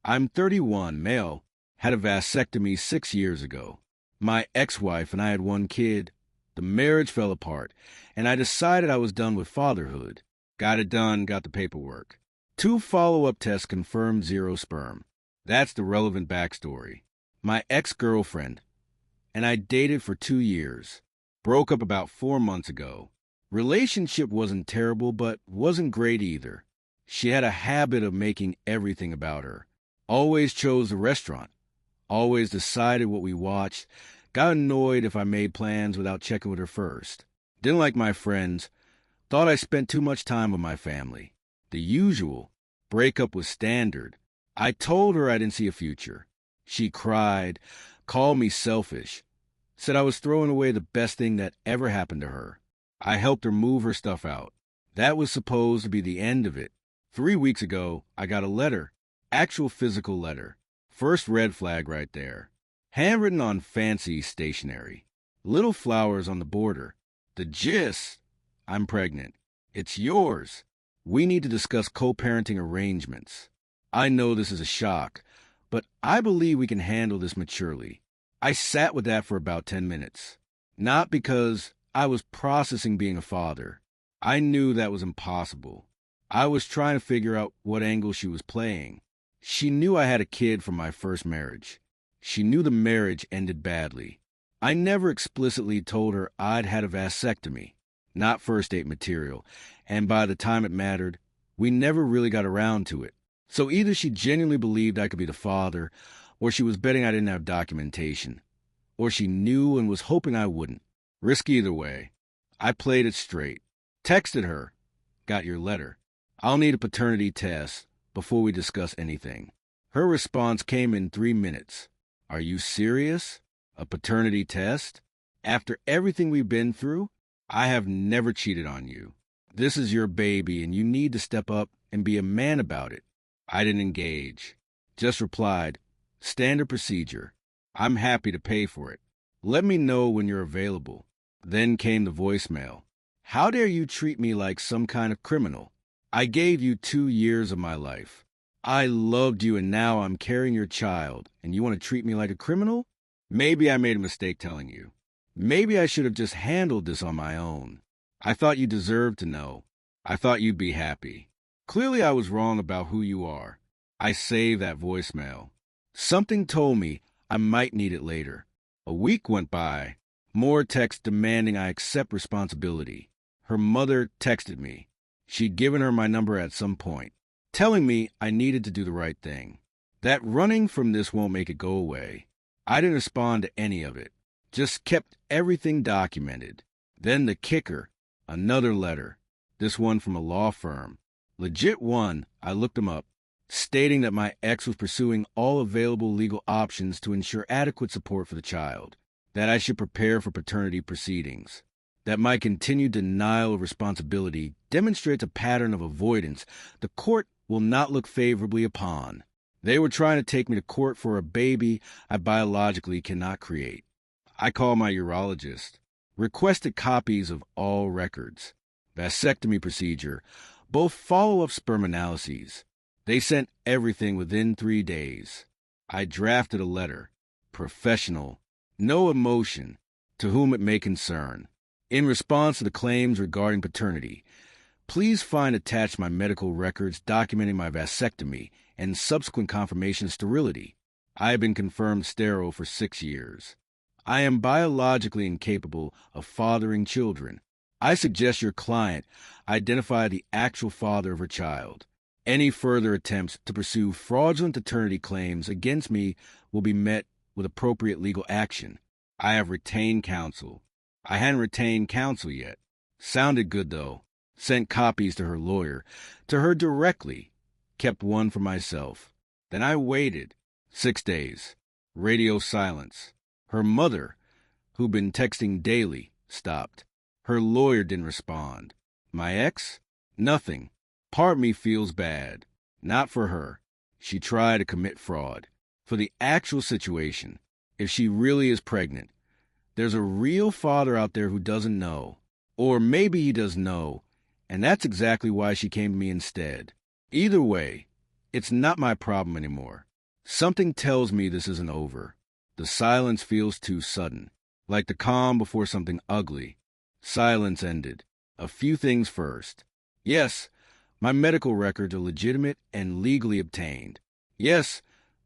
I'm 31, male, had a vasectomy 6 years ago. My ex-wife and I had one kid. The marriage fell apart, and I decided I was done with fatherhood. Got it done, got the paperwork. 2 follow-up tests confirmed 0 sperm. That's the relevant backstory. My ex-girlfriend and I dated for 2 years. Broke up about 4 months ago. Relationship wasn't terrible, but wasn't great either. She had a habit of making everything about her. Always chose the restaurant. Always decided what we watched. Got annoyed if I made plans without checking with her first. Didn't like my friends. Thought I spent too much time with my family. The usual. Breakup was standard. I told her I didn't see a future. She cried, called me selfish. Said I was throwing away the best thing that ever happened to her. I helped her move her stuff out. That was supposed to be the end of it. 3 weeks ago, I got a letter. Actual physical letter. First red flag right there. Handwritten on fancy stationery. Little flowers on the border. The gist: I'm pregnant. It's yours. We need to discuss co-parenting arrangements. I know this is a shock, but I believe we can handle this maturely. I sat with that for about 10 minutes. Not because I was processing being a father. I knew that was impossible. I was trying to figure out what angle she was playing. She knew I had a kid from my first marriage. She knew the marriage ended badly. I never explicitly told her I'd had a vasectomy, not first date material, and by the time it mattered, we never really got around to it. So either she genuinely believed I could be the father, or she was betting I didn't have documentation, or she knew and was hoping I wouldn't. Risk either way. I played it straight. Texted her. Got your letter. I'll need a paternity test before we discuss anything. Her response came in 3 minutes. Are you serious? A paternity test? After everything we've been through? I have never cheated on you. This is your baby, and you need to step up and be a man about it. I didn't engage. Just replied, standard procedure. I'm happy to pay for it. Let me know when you're available. Then came the voicemail. How dare you treat me like some kind of criminal? I gave you 2 years of my life. I loved you, and now I'm carrying your child, and you want to treat me like a criminal? Maybe I made a mistake telling you. Maybe I should have just handled this on my own. I thought you deserved to know. I thought you'd be happy. Clearly I was wrong about who you are. I saved that voicemail. Something told me I might need it later. A week went by. More texts demanding I accept responsibility. Her mother texted me. She'd given her my number at some point, telling me I needed to do the right thing. That running from this won't make it go away. I didn't respond to any of it. Just kept everything documented. Then the kicker, another letter. This one from a law firm. Legit one, I looked them up, stating that my ex was pursuing all available legal options to ensure adequate support for the child, that I should prepare for paternity proceedings, that my continued denial of responsibility demonstrates a pattern of avoidance the court will not look favorably upon. They were trying to take me to court for a baby I biologically cannot create. I called my urologist, requested copies of all records, vasectomy procedure, both follow-up sperm analyses. They sent everything within 3 days. I drafted a letter, professional, no emotion, to whom it may concern. In response to the claims regarding paternity, please find attached my medical records documenting my vasectomy and subsequent confirmation of sterility. I have been confirmed sterile for 6 years. I am biologically incapable of fathering children. I suggest your client identify the actual father of her child. Any further attempts to pursue fraudulent paternity claims against me will be met with appropriate legal action. I have retained counsel. I hadn't retained counsel yet. Sounded good, though. Sent copies to her lawyer, to her directly. Kept one for myself. Then I waited. 6 days. Radio silence. Her mother, who'd been texting daily, stopped. Her lawyer didn't respond. My ex? Nothing. Part of me feels bad. Not for her. She tried to commit fraud. For the actual situation, if she really is pregnant, there's a real father out there who doesn't know. Or maybe he does know, and that's exactly why she came to me instead. Either way, it's not my problem anymore. Something tells me this isn't over. The silence feels too sudden, like the calm before something ugly. Silence ended. A few things first. Yes, my medical records are legitimate and legally obtained. Yes,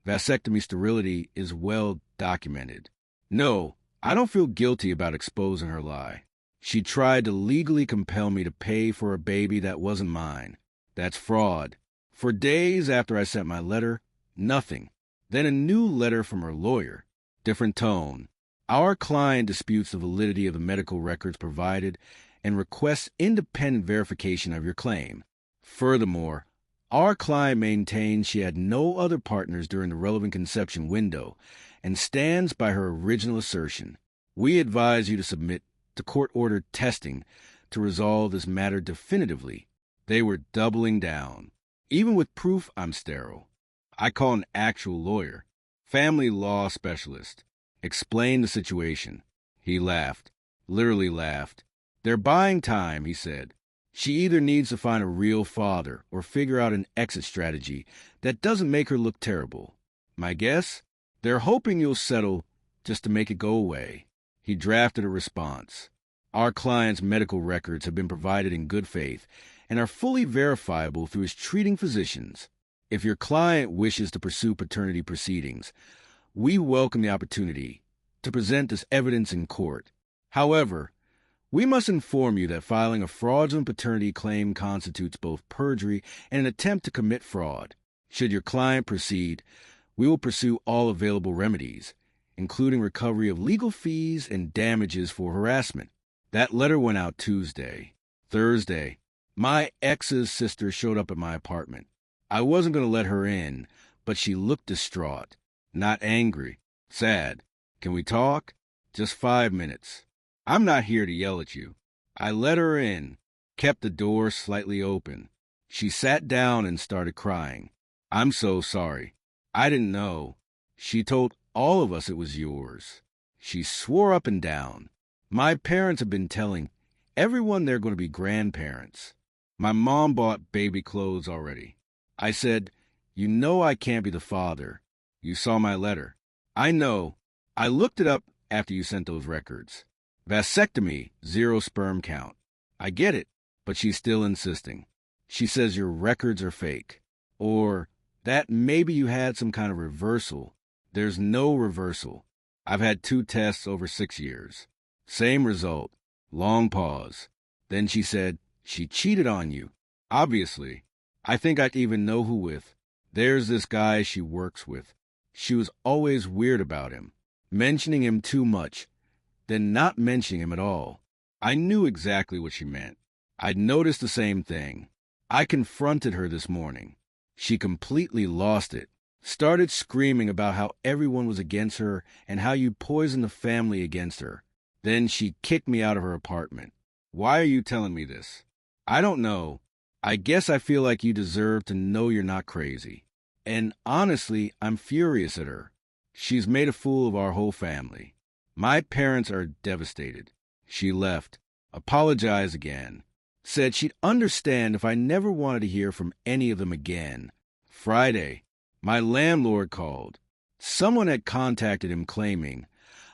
vasectomy sterility is well documented. No, I don't feel guilty about exposing her lie. She tried to legally compel me to pay for a baby that wasn't mine. That's fraud. For days after I sent my letter, nothing. Then a new letter from her lawyer. Different tone. Our client disputes the validity of the medical records provided and requests independent verification of your claim. Furthermore, our client maintains she had no other partners during the relevant conception window and stands by her original assertion. We advise you to submit to court-ordered testing to resolve this matter definitively. They were doubling down. Even with proof I'm sterile. I call an actual lawyer, family law specialist, explained the situation. He laughed, literally laughed. They're buying time, he said. She either needs to find a real father or figure out an exit strategy that doesn't make her look terrible. My guess? They're hoping you'll settle just to make it go away. He drafted a response. Our client's medical records have been provided in good faith and are fully verifiable through his treating physicians. If your client wishes to pursue paternity proceedings, we welcome the opportunity to present this evidence in court. However, we must inform you that filing a fraudulent paternity claim constitutes both perjury and an attempt to commit fraud. Should your client proceed, we will pursue all available remedies, including recovery of legal fees and damages for harassment. That letter went out Tuesday. Thursday, my ex's sister showed up at my apartment. I wasn't going to let her in, but she looked distraught, not angry, sad. Can we talk? Just 5 minutes. I'm not here to yell at you. I let her in, kept the door slightly open. She sat down and started crying. I'm so sorry. I didn't know. She told all of us it was yours. She swore up and down. My parents have been telling everyone they're going to be grandparents. My mom bought baby clothes already. I said, you know I can't be the father. You saw my letter. I know. I looked it up after you sent those records. Vasectomy, 0 sperm count. I get it, but she's still insisting. She says your records are fake. Or that maybe you had some kind of reversal. There's no reversal. I've had 2 tests over 6 years. Same result. Long pause. Then she said, she cheated on you. Obviously. I think I'd even know who with. There's this guy she works with. She was always weird about him, mentioning him too much, then not mentioning him at all. I knew exactly what she meant. I'd noticed the same thing. I confronted her this morning. She completely lost it. Started screaming about how everyone was against her and how you poisoned the family against her. Then she kicked me out of her apartment. Why are you telling me this? I don't know. I guess I feel like you deserve to know you're not crazy. And honestly, I'm furious at her. She's made a fool of our whole family. My parents are devastated. She left, apologized again, said she'd understand if I never wanted to hear from any of them again. Friday, my landlord called. Someone had contacted him claiming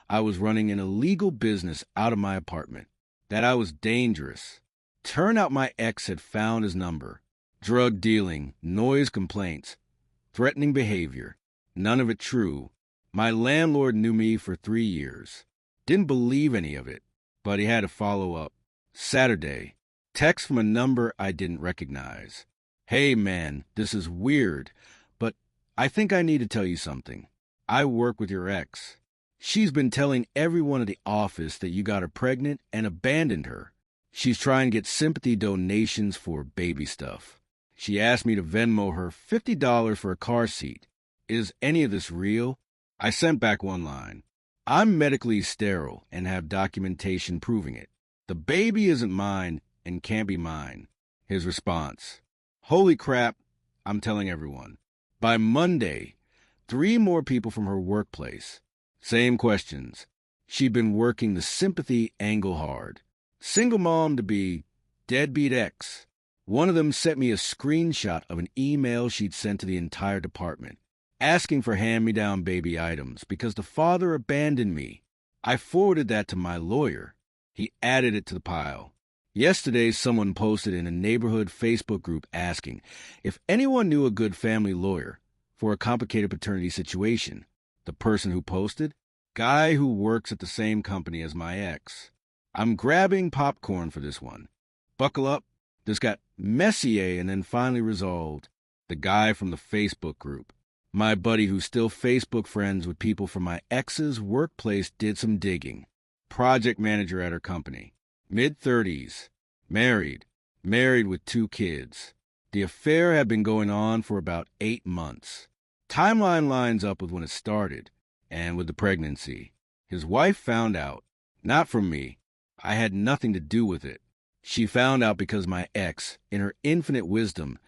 I was running an illegal business out of my apartment, that I was dangerous. Turned out my ex had found his number. Drug dealing, noise complaints, threatening behavior. None of it true. My landlord knew me for 3 years. Didn't believe any of it, but he had to follow up. Saturday, text from a number I didn't recognize. Hey man, this is weird, but I think I need to tell you something. I work with your ex. She's been telling everyone at the office that you got her pregnant and abandoned her. She's trying to get sympathy donations for baby stuff. She asked me to Venmo her $50 for a car seat. Is any of this real? I sent back one line. I'm medically sterile and have documentation proving it. The baby isn't mine and can't be mine. His response. Holy crap, I'm telling everyone. By Monday, 3 more people from her workplace. Same questions. She'd been working the sympathy angle hard. Single mom to be, deadbeat ex. One of them sent me a screenshot of an email she'd sent to the entire department. asking for hand-me-down baby items because the father abandoned me. I forwarded that to my lawyer. He added it to the pile. Yesterday, someone posted in a neighborhood Facebook group asking if anyone knew a good family lawyer for a complicated paternity situation. The person who posted? Guy who works at the same company as my ex. I'm grabbing popcorn for this one. Buckle up. This got Messier and then finally resolved. The guy from the Facebook group. My buddy who's still Facebook friends with people from my ex's workplace did some digging. Project manager at her company. Mid-30s. Married with 2 kids. The affair had been going on for about 8 months. Timeline lines up with when it started, and with the pregnancy. His wife found out. Not from me. I had nothing to do with it. She found out because my ex, in her infinite wisdom,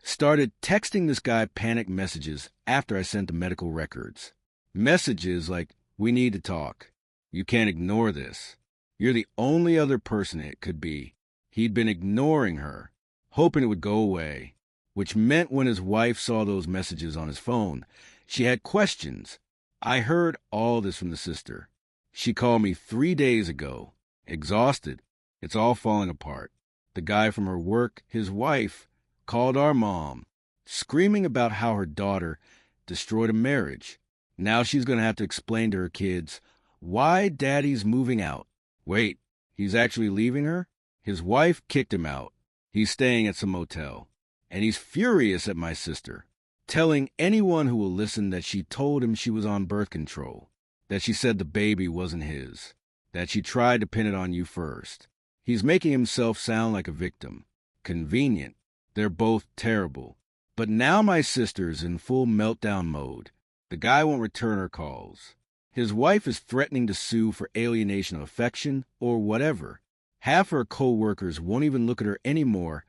started texting this guy panic messages after I sent the medical records. Messages like, "We need to talk. You can't ignore this. You're the only other person it could be." He'd been ignoring her, hoping it would go away, which meant when his wife saw those messages on his phone, she had questions. I heard all this from the sister. She called me 3 days ago, exhausted. It's all falling apart. The guy from her work, his wife, called our mom, screaming about how her daughter destroyed a marriage. Now she's going to have to explain to her kids why daddy's moving out. Wait, he's actually leaving her? His wife kicked him out. He's staying at some motel. And he's furious at my sister, telling anyone who will listen that she told him she was on birth control, that she said the baby wasn't his, that she tried to pin it on you first. He's making himself sound like a victim. Convenient. They're both terrible. But now my sister's in full meltdown mode. The guy won't return her calls. His wife is threatening to sue for alienation of affection or whatever. Half her co-workers won't even look at her anymore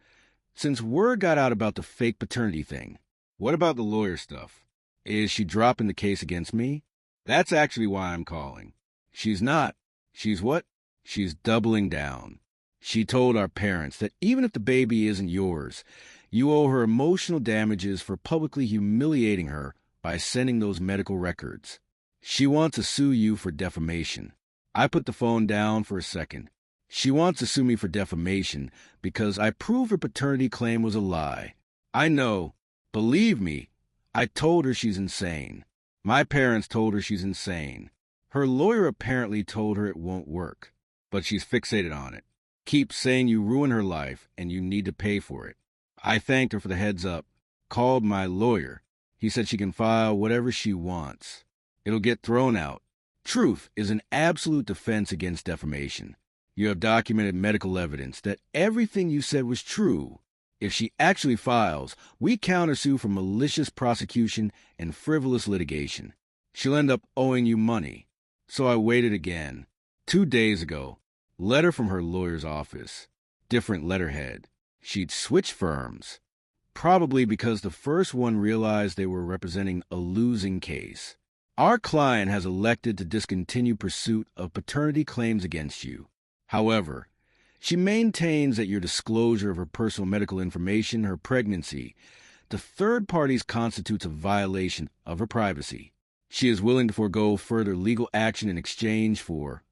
since word got out about the fake paternity thing. What about the lawyer stuff? Is she dropping the case against me? That's actually why I'm calling. She's not. She's what? She's doubling down. She told our parents that even if the baby isn't yours, you owe her emotional damages for publicly humiliating her by sending those medical records. She wants to sue you for defamation. I put the phone down for a second. She wants to sue me for defamation because I proved her paternity claim was a lie. I know. Believe me, I told her she's insane. My parents told her she's insane. Her lawyer apparently told her it won't work, but she's fixated on it. Keeps saying you ruin her life and you need to pay for it. I thanked her for the heads up, called my lawyer. He said she can file whatever she wants. It'll get thrown out. Truth is an absolute defense against defamation. You have documented medical evidence that everything you said was true. If she actually files, we countersue for malicious prosecution and frivolous litigation. She'll end up owing you money. So I waited again. 2 days ago, letter from her lawyer's office. Different letterhead. She'd switched firms. Probably because the first one realized they were representing a losing case. Our client has elected to discontinue pursuit of paternity claims against you. However, she maintains that your disclosure of her personal medical information, her pregnancy, to third parties constitutes a violation of her privacy. She is willing to forego further legal action in exchange for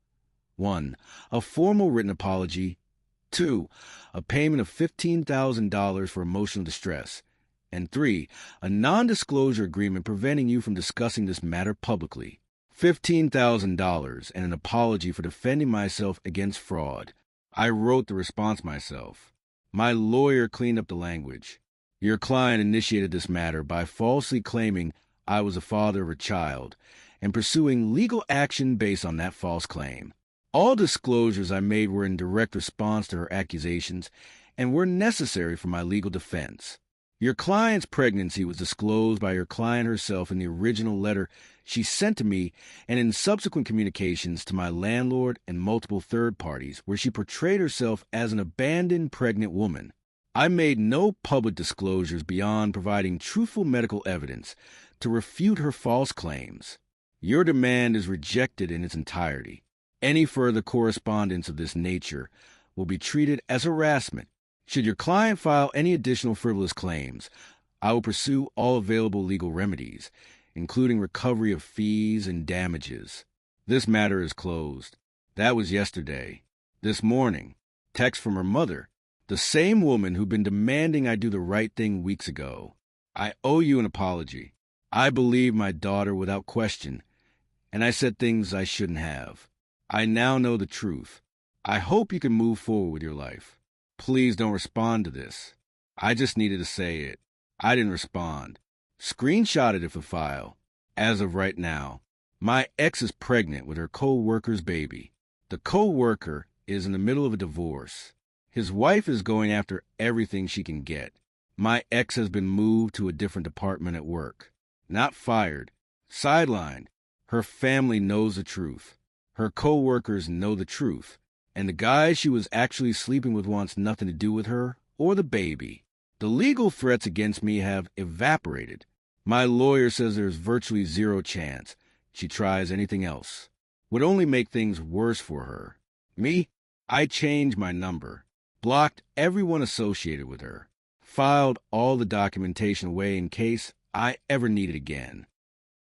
1. A formal written apology, 2. A payment of $15,000 for emotional distress, and 3. A non-disclosure agreement preventing you from discussing this matter publicly. $15,000 and an apology for defending myself against fraud. I wrote the response myself. My lawyer cleaned up the language. Your client initiated this matter by falsely claiming I was the father of her child and pursuing legal action based on that false claim. All disclosures I made were in direct response to her accusations and were necessary for my legal defense. Your client's pregnancy was disclosed by your client herself in the original letter she sent to me and in subsequent communications to my landlord and multiple third parties where she portrayed herself as an abandoned pregnant woman. I made no public disclosures beyond providing truthful medical evidence to refute her false claims. Your demand is rejected in its entirety. Any further correspondence of this nature will be treated as harassment. Should your client file any additional frivolous claims, I will pursue all available legal remedies, including recovery of fees and damages. This matter is closed. That was yesterday. This morning, text from her mother, the same woman who'd been demanding I do the right thing weeks ago. I owe you an apology. I believe my daughter without question, and I said things I shouldn't have. I now know the truth. I hope you can move forward with your life. Please don't respond to this. I just needed to say it. I didn't respond. Screenshotted it for file. As of right now, my ex is pregnant with her co-worker's baby. The co-worker is in the middle of a divorce. His wife is going after everything she can get. My ex has been moved to a different department at work. Not fired. Sidelined. Her family knows the truth. Her co-workers know the truth. And the guy she was actually sleeping with wants nothing to do with her or the baby. The legal threats against me have evaporated. My lawyer says there's virtually zero chance she tries anything else. Would only make things worse for her. Me? I changed my number, blocked everyone associated with her, filed all the documentation away in case I ever need it again.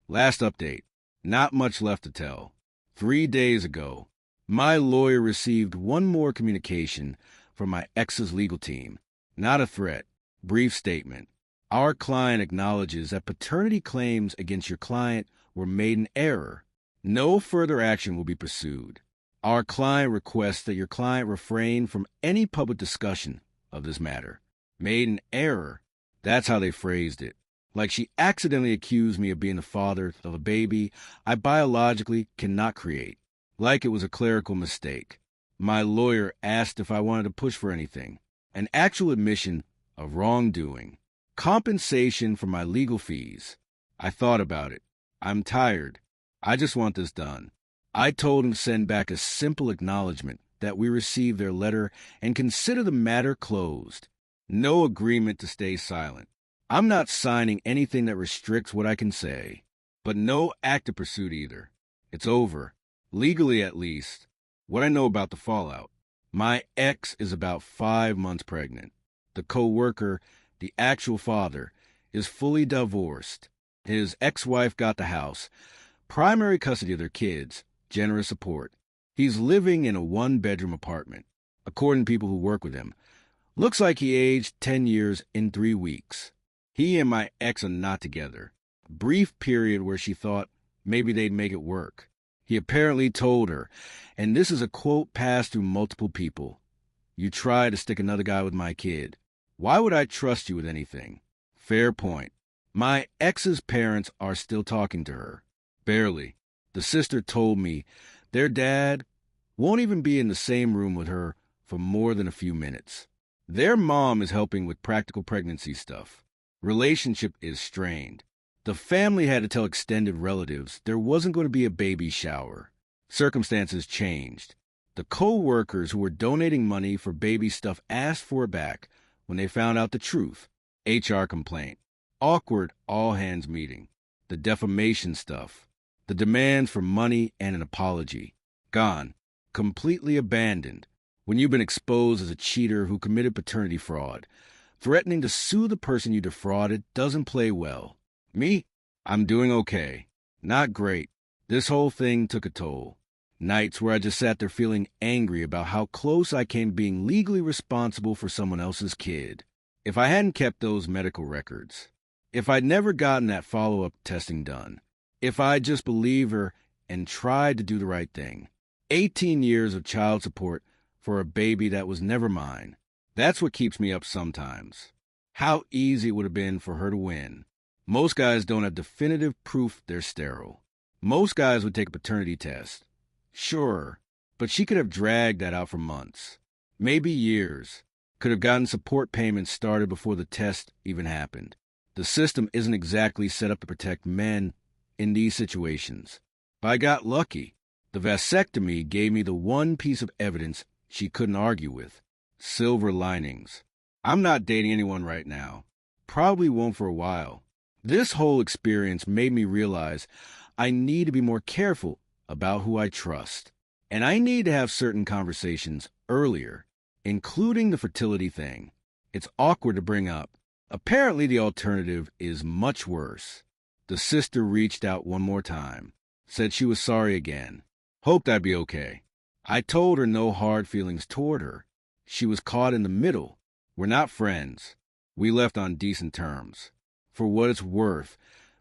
Last update. Not much left to tell. 3 days ago, my lawyer received one more communication from my ex's legal team. Not a threat. Brief statement. Our client acknowledges that paternity claims against your client were made in error. No further action will be pursued. Our client requests that your client refrain from any public discussion of this matter. Made in error. That's how they phrased it. Like she accidentally accused me of being the father of a baby I biologically cannot create. Like it was a clerical mistake. My lawyer asked if I wanted to push for anything. An actual admission of wrongdoing. Compensation for my legal fees. I thought about it. I'm tired. I just want this done. I told him to send back a simple acknowledgement that we received their letter and consider the matter closed. No agreement to stay silent. I'm not signing anything that restricts what I can say. But no active pursuit either. It's over. Legally at least. What I know about the fallout. My ex is about 5 months pregnant. The co-worker, the actual father, is fully divorced. His ex-wife got the house, primary custody of their kids, generous support. He's living in a 1-bedroom apartment, according to people who work with him. Looks like he aged 10 years in 3 weeks. He and my ex are not together. Brief period where she thought maybe they'd make it work. He apparently told her, and this is a quote passed through multiple people, "You tried to stick another guy with my kid. Why would I trust you with anything?" Fair point. My ex's parents are still talking to her. Barely. The sister told me their dad won't even be in the same room with her for more than a few minutes. Their mom is helping with practical pregnancy stuff. Relationship is strained. The family had to tell extended relatives there wasn't going to be a baby shower. Circumstances changed. The co-workers who were donating money for baby stuff asked for it back when they found out the truth. HR complaint. Awkward all-hands meeting. The defamation stuff. The demands for money and an apology. Gone. Completely abandoned. When you've been exposed as a cheater who committed paternity fraud, threatening to sue the person you defrauded doesn't play well. Me? I'm doing okay. Not great. This whole thing took a toll. Nights where I just sat there feeling angry about how close I came to being legally responsible for someone else's kid. If I hadn't kept those medical records, if I'd never gotten that follow-up testing done, if I'd just believed her and tried to do the right thing. 18 years of child support for a baby that was never mine. That's what keeps me up sometimes. How easy it would have been for her to win. Most guys don't have definitive proof they're sterile. Most guys would take a paternity test. Sure, but she could have dragged that out for months. Maybe years. Could have gotten support payments started before the test even happened. The system isn't exactly set up to protect men in these situations. But I got lucky. The vasectomy gave me the one piece of evidence she couldn't argue with. Silver linings. I'm not dating anyone right now. Probably won't for a while. This whole experience made me realize I need to be more careful about who I trust. And I need to have certain conversations earlier, including the fertility thing. It's awkward to bring up. Apparently the alternative is much worse. The sister reached out one more time, said she was sorry again, hoped I'd be okay. I told her no hard feelings toward her. She was caught in the middle. We're not friends. We left on decent terms. For what it's worth,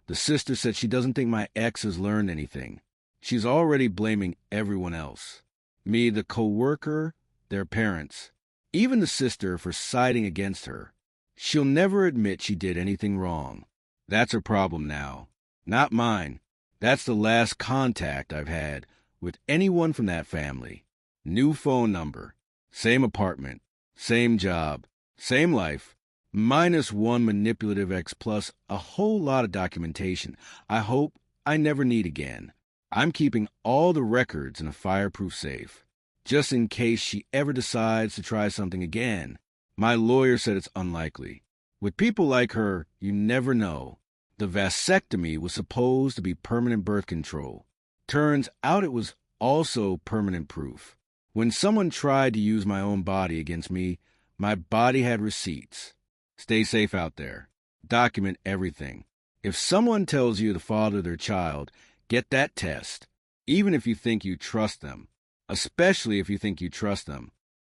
the sister said she doesn't think my ex has learned anything. She's already blaming everyone else. Me, the co-worker, their parents, even the sister for siding against her. She'll never admit she did anything wrong. That's her problem now, not mine. That's the last contact I've had with anyone from that family. New phone number, same apartment, same job, same life, minus one manipulative ex plus a whole lot of documentation I hope I never need again. I'm keeping all the records in a fireproof safe, just in case she ever decides to try something again. My lawyer said it's unlikely. With people like her, you never know. The vasectomy was supposed to be permanent birth control. Turns out it was also permanent proof. When someone tried to use my own body against me, my body had receipts. Stay safe out there. Document everything. If someone tells you to father their child, get that test, even if you think you trust them, especially if you think you trust them.